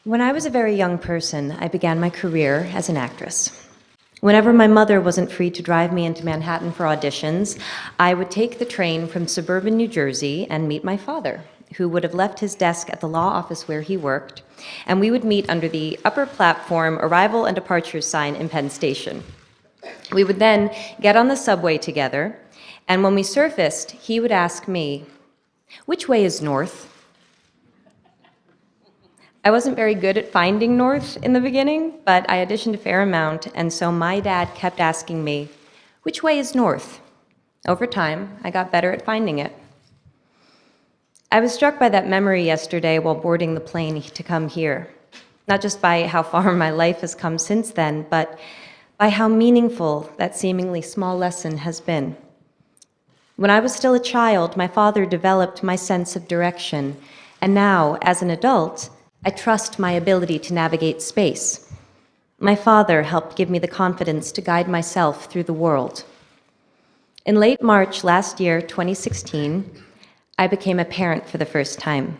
When I was a very young person, I began my career as an actress. Whenever my mother wasn't free to drive me into Manhattan for auditions, I would take the train from suburban New Jersey and meet my father, who would have left his desk at the law office where he worked, and we would meet under the upper platform arrival and departure sign in Penn Station. We would then get on the subway together, and when we surfaced, he would ask me, "Which way is north?" I wasn't very good at finding north in the beginning, but I auditioned a fair amount, and so my dad kept asking me, "Which way is north?" Over time, I got better at finding it. I was struck by that memory yesterday while boarding the plane to come here, not just by how far my life has come since then, but by how meaningful that seemingly small lesson has been. When I was still a child, my father developed my sense of direction, and now, as an adult, I trust my ability to navigate space. My father helped give me the confidence to guide myself through the world. In late March last year, 2016, I became a parent for the first time.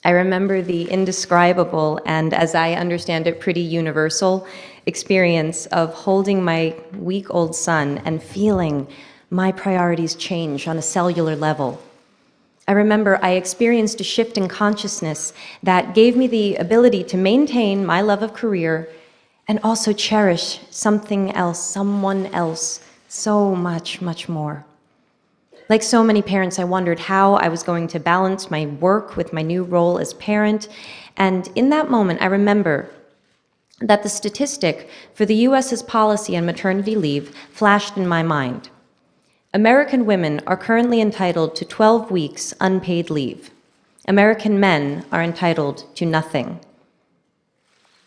I remember the indescribable and, as I understand it, pretty universal experience of holding my week-old son and feeling my priorities change on a cellular level. I remember I experienced a shift in consciousness that gave me the ability to maintain my love of career and also cherish something else, someone else, so much, much more. Like so many parents, I wondered how I was going to balance my work with my new role as parent, and in that moment, I remember that the statistic for the US's policy on maternity leave flashed in my mind. American women are currently entitled to 12 weeks unpaid leave. American men are entitled to nothing.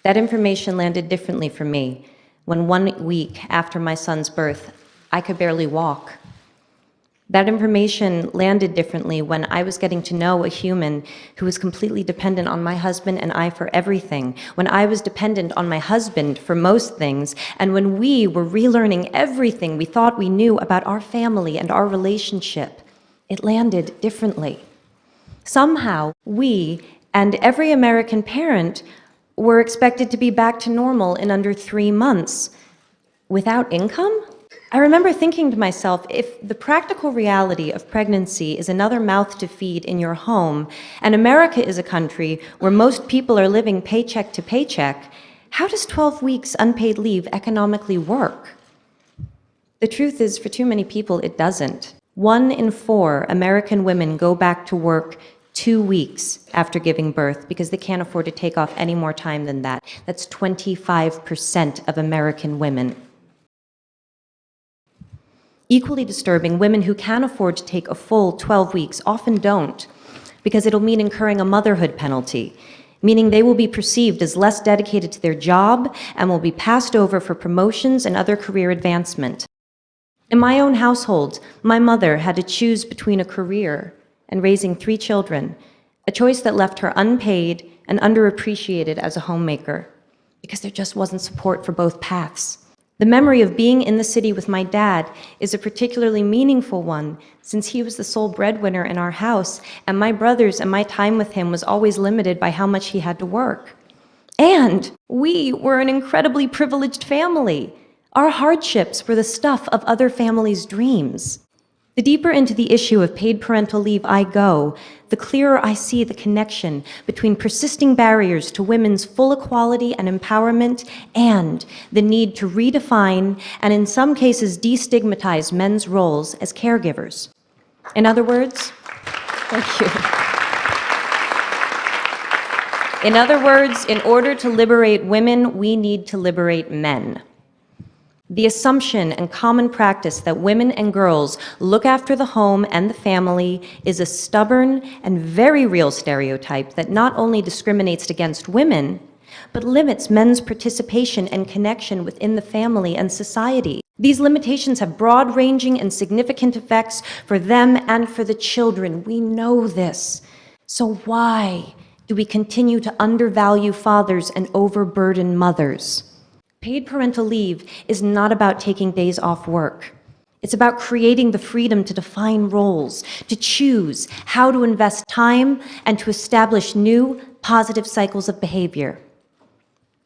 That information landed differently for me when 1 week after my son's birth, I could barely walk. That information landed differently when I was getting to know a human who was completely dependent on my husband and I for everything, when I was dependent on my husband for most things, and when we were relearning everything we thought we knew about our family and our relationship. It landed differently. Somehow, we and every American parent were expected to be back to normal in under 3 months. Without income? I remember thinking to myself, if the practical reality of pregnancy is another mouth to feed in your home, and America is a country where most people are living paycheck to paycheck, how does 12 weeks unpaid leave economically work? The truth is, for too many people, it doesn't. 1 in 4 American women go back to work 2 weeks after giving birth because they can't afford to take off any more time than that. That's 25% of American women. Equally disturbing, women who can afford to take a full 12 weeks often don't, because it'll mean incurring a motherhood penalty, meaning they will be perceived as less dedicated to their job and will be passed over for promotions and other career advancement. In my own household, my mother had to choose between a career and raising 3 children, a choice that left her unpaid and underappreciated as a homemaker, because there just wasn't support for both paths. The memory of being in the city with my dad is a particularly meaningful one, since he was the sole breadwinner in our house, and my brothers and my time with him was always limited by how much he had to work. And we were an incredibly privileged family. Our hardships were the stuff of other families' dreams. The deeper into the issue of paid parental leave I go, the clearer I see the connection between persisting barriers to women's full equality and empowerment and the need to redefine and in some cases destigmatize men's roles as caregivers. In other words, thank you. In other words, in order to liberate women, we need to liberate men. The assumption and common practice that women and girls look after the home and the family is a stubborn and very real stereotype that not only discriminates against women, but limits men's participation and connection within the family and society. These limitations have broad-ranging and significant effects for them and for the children. We know this. So why do we continue to undervalue fathers and overburden mothers? Paid parental leave is not about taking days off work. It's about creating the freedom to define roles, to choose how to invest time, and to establish new, positive cycles of behavior.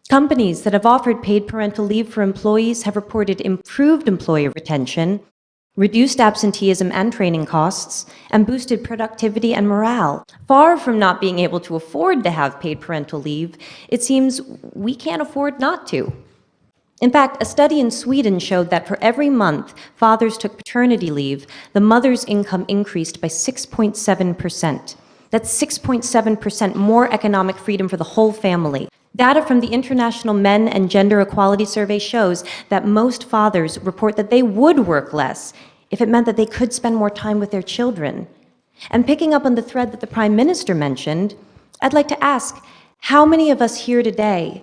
Companies that have offered paid parental leave for employees have reported improved employee retention, reduced absenteeism and training costs, and boosted productivity and morale. Far from not being able to afford to have paid parental leave, it seems we can't afford not to. In fact, a study in Sweden showed that for every month fathers took paternity leave, the mother's income increased by 6.7%. That's 6.7% more economic freedom for the whole family. Data from the International Men and Gender Equality Survey shows that most fathers report that they would work less if it meant that they could spend more time with their children. And picking up on the thread that the Prime Minister mentioned, I'd like to ask, how many of us here today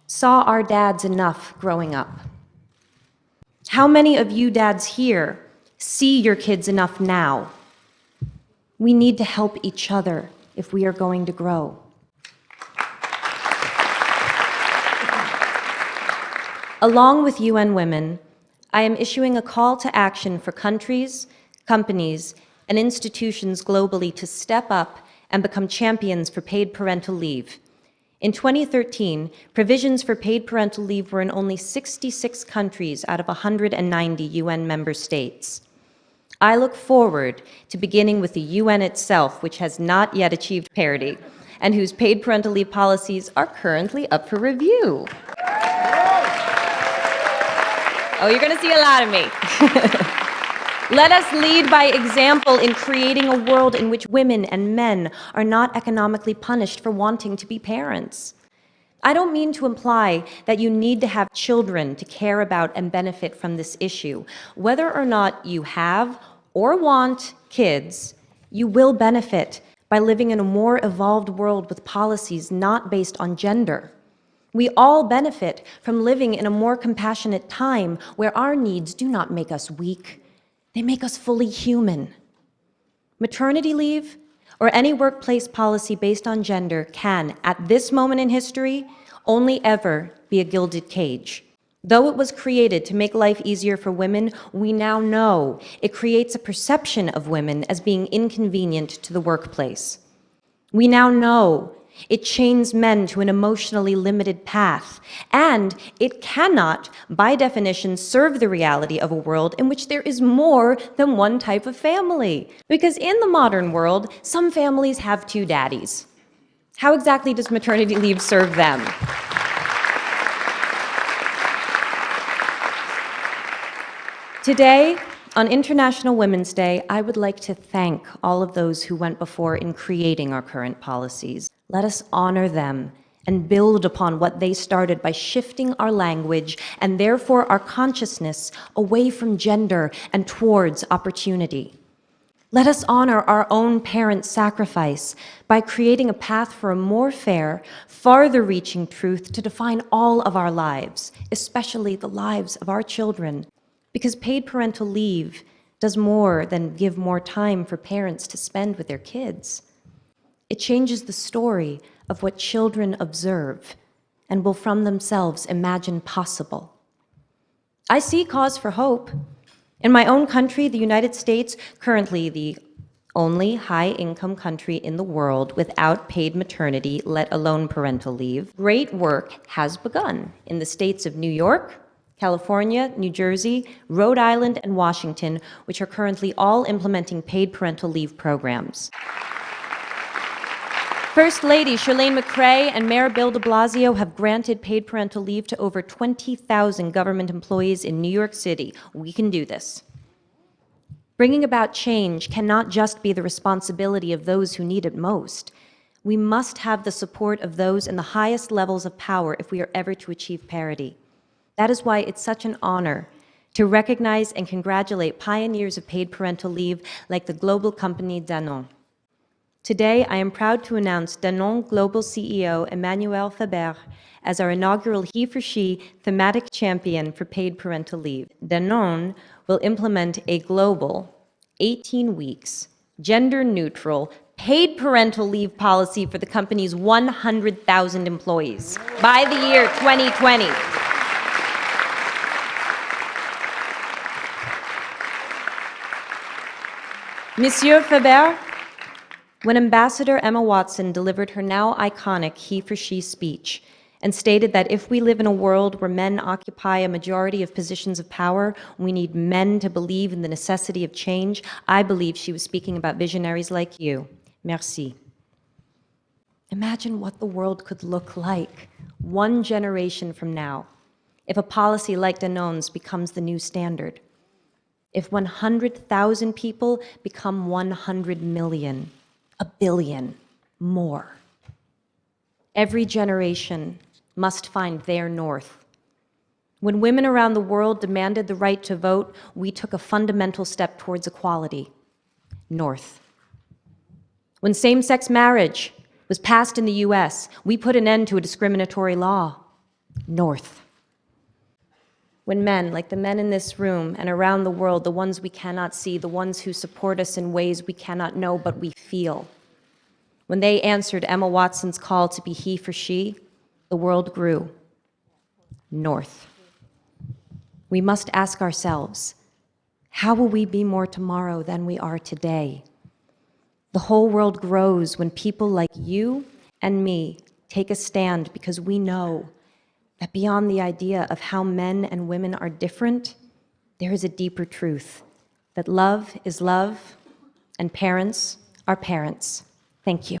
saw our dads enough growing up? How many of you dads here see your kids enough now? We need to help each other if we are going to grow. Along with UN Women, I am issuing a call to action for countries, companies, and institutions globally to step up and become champions for paid parental leave. In 2013, provisions for paid parental leave were in only 66 countries out of 190 UN member states. I look forward to beginning with the UN itself, which has not yet achieved parity, and whose paid parental leave policies are currently up for review. Oh, you're going to see a lot of me. Let us lead by example in creating a world in which women and men are not economically punished for wanting to be parents. I don't mean to imply that you need to have children to care about and benefit from this issue. Whether or not you have or want kids, you will benefit by living in a more evolved world with policies not based on gender. We all benefit from living in a more compassionate time where our needs do not make us weak. They make us fully human. Maternity leave or any workplace policy based on gender can, at this moment in history, only ever be a gilded cage. Though it was created to make life easier for women, we now know it creates a perception of women as being inconvenient to the workplace. We now know it chains men to an emotionally limited path, and it cannot, by definition, serve the reality of a world in which there is more than one type of family. Because in the modern world, some families have two daddies. How exactly does maternity leave serve them? Today, on International Women's Day, I would like to thank all of those who went before in creating our current policies. Let us honor them and build upon what they started by shifting our language and therefore our consciousness away from gender and towards opportunity. Let us honor our own parents' sacrifice by creating a path for a more fair, farther-reaching truth to define all of our lives, especially the lives of our children. Because paid parental leave does more than give more time for parents to spend with their kids. It changes the story of what children observe and will from themselves imagine possible. I see cause for hope. In my own country, the United States, currently the only high-income country in the world without paid maternity, let alone parental leave, great work has begun in the states of New York, California, New Jersey, Rhode Island, and Washington, which are currently all implementing paid parental leave programs. First Lady Chirlane McCray and Mayor Bill de Blasio have granted paid parental leave to over 20,000 government employees in New York City. We can do this. Bringing about change cannot just be the responsibility of those who need it most. We must have the support of those in the highest levels of power if we are ever to achieve parity. That is why it's such an honor to recognize and congratulate pioneers of paid parental leave like the global company Danone. Today, I am proud to announce Danone Global CEO 𝒚𝒐𝒖𝒓𝒔𝒆 as our inaugural he-for-she thematic champion for paid parental leave. Danone will implement a global, 18 weeks, gender-neutral, paid parental leave policy for the company's 100,000 employees by the year 2020. Monsieur Faber, When Ambassador Emma Watson delivered her now iconic He for She speech and stated that if we live in a world where men occupy a majority of positions of power, we need men to believe in the necessity of change, I believe she was speaking about visionaries like you. Merci. Imagine what the world could look like 1 generation from now if a policy like Danone's becomes the new standard. If 100,000 people become 100 million, 1 billion more. Every generation must find their north. When women around the world demanded the right to vote, we took a fundamental step towards equality. North. When same-sex marriage was passed in the US, we put an end to a discriminatory law. North. When men, like the men in this room and around the world, the ones we cannot see, the ones who support us in ways we cannot know but we feel, when they answered Emma Watson's call to be he for she, the world grew. North. We must ask ourselves, how will we be more tomorrow than we are today? The whole world grows when people like you and me take a stand because we know that beyond the idea of how men and women are different, there is a deeper truth, that love is love and parents are parents. Thank you.